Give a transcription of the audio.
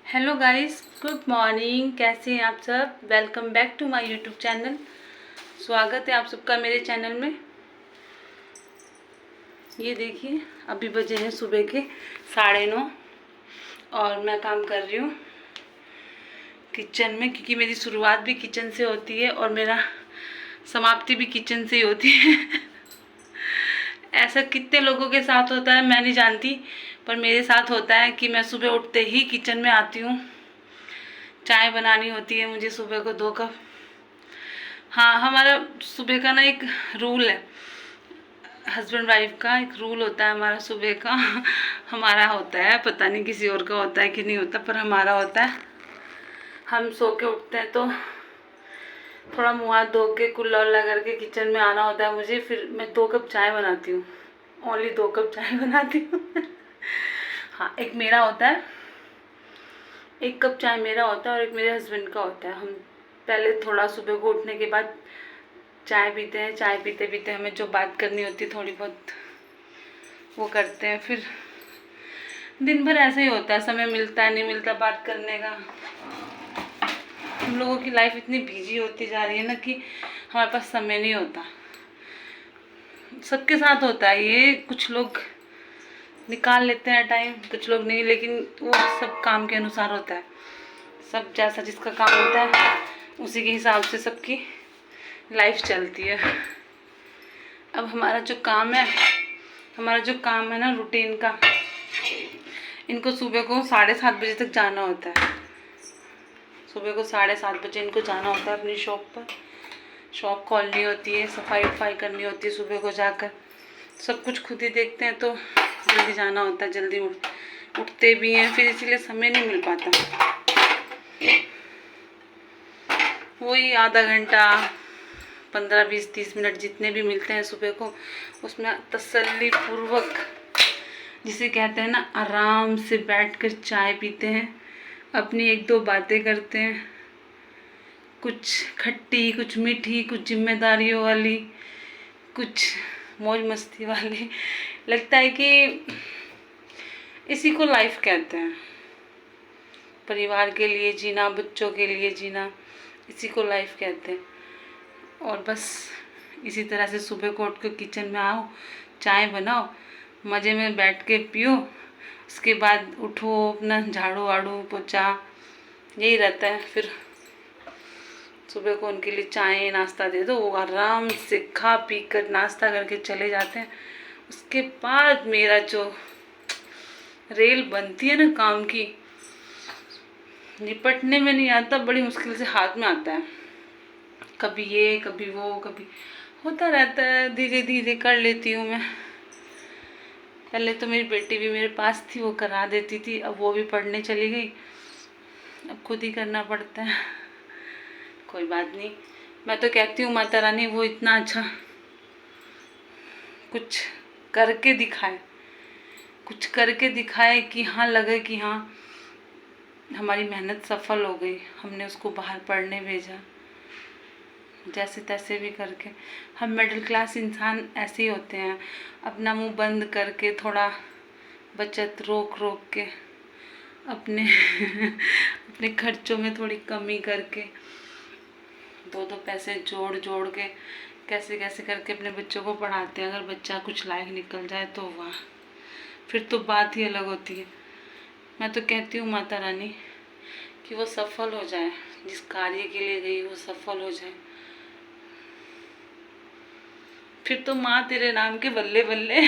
Hello guys, good morning. कैसे हैं आप सब? Welcome back to my YouTube channel. स्वागत है आप सबका मेरे चैनल में। ये देखिए, अभी बजे हैं सुबह के 9:30 और मैं काम कर रही हूँ किचन में, क्योंकि मेरी शुरुआत भी किचन से होती है और मेरा समाप्ति भी किचन से ही होती है। ऐसा कितने लोगों के साथ होता है मैं नहीं जानती, पर मेरे साथ होता है कि मैं सुबह उठते ही किचन में आती हूँ। चाय बनानी होती है मुझे सुबह को 2 कप। हाँ, हमारा सुबह का ना एक रूल है, हस्बैंड वाइफ का एक रूल होता है हमारा सुबह का। हमारा होता है, पता नहीं किसी और का होता है कि नहीं होता, पर हमारा होता है। हम सो के उठते हैं तो थोड़ा मुँह हाथ धो के कुल्ला उल्ला करके किचन में आना होता है मुझे। फिर मैं 2 कप चाय बनाती हूँ, ओनली 2 कप चाय बनाती हूँ। हाँ, एक मेरा होता है, 1 कप चाय मेरा होता है और एक मेरे हस्बैंड का होता है। हम पहले थोड़ा सुबह को उठने के बाद चाय पीते हैं। चाय पीते पीते हमें जो बात करनी होती है थोड़ी बहुत वो करते हैं। फिर दिन भर ऐसे ही होता है, समय मिलता है नहीं मिलता बात करने का। हम लोगों की लाइफ इतनी बिजी होती जा रही है ना कि हमारे पास समय नहीं होता। सबके साथ होता है ये, कुछ लोग निकाल लेते हैं टाइम, कुछ लोग नहीं, लेकिन वो सब काम के अनुसार होता है। सब जैसा जिसका काम होता है उसी के हिसाब से सबकी लाइफ चलती है। अब हमारा जो काम है ना रूटीन का, इनको सुबह को 7:30 बजे तक जाना होता है। सुबह को 7:30 बजे इनको जाना होता है अपनी शॉप पर। शॉप खोलनी होती है, सफाई वफाई करनी होती है। सुबह को जाकर सब कुछ खुद ही देखते हैं तो जल्दी जाना होता है, जल्दी उठते भी हैं, फिर इसीलिए समय नहीं मिल पाता। वही आधा घंटा 15, 20, 30 मिनट जितने भी मिलते हैं सुबह को, उसमें तसल्ली पूर्वक, जिसे कहते हैं ना, आराम से बैठकर चाय पीते हैं, अपनी 1-2 बातें करते हैं, कुछ खट्टी, कुछ मीठी, कुछ जिम्मेदारियों वाली, कुछ मौज मस्ती वाली। लगता है कि इसी को लाइफ कहते हैं। परिवार के लिए जीना, बच्चों के लिए जीना, इसी को लाइफ कहते हैं। और बस इसी तरह से सुबह को उठ के किचन में आओ, चाय बनाओ, मज़े में बैठ के पियो, उसके बाद उठो, अपना झाड़ू वाड़ू पोछा, यही रहता है। फिर सुबह को उनके लिए चाय नाश्ता दे दो, वो आराम से खा पी कर नाश्ता करके चले जाते हैं। उसके बाद मेरा जो रेल बनती है ना काम की, निपटने में नहीं आता, बड़ी मुश्किल से हाथ में आता है। कभी ये कभी वो, कभी होता रहता है, धीरे धीरे कर लेती हूँ मैं। पहले तो मेरी बेटी भी मेरे पास थी, वो करा देती थी, अब वो भी पढ़ने चली गई, अब खुद ही करना पड़ता है। कोई बात नहीं, मैं तो कहती हूँ माता रानी वो इतना अच्छा कुछ करके दिखाए, कुछ करके दिखाए कि हाँ लगे कि हाँ हमारी मेहनत सफल हो गई, हमने उसको बाहर पढ़ने भेजा, जैसे तैसे भी करके। हम मिडिल क्लास इंसान ऐसे ही होते हैं, अपना मुंह बंद करके, थोड़ा बचत रोक रोक के, अपने अपने खर्चों में थोड़ी कमी करके, 2-2 पैसे जोड़ जोड़ के कैसे कैसे करके अपने बच्चों को पढ़ाते हैं। अगर बच्चा कुछ लायक निकल जाए तो वाह, फिर तो बात ही अलग होती है। मैं तो कहती हूँ माता रानी कि वो सफल हो जाए, जिस कार्य के लिए गई वो सफल हो जाए। फिर तो माँ तेरे नाम के बल्ले बल्ले।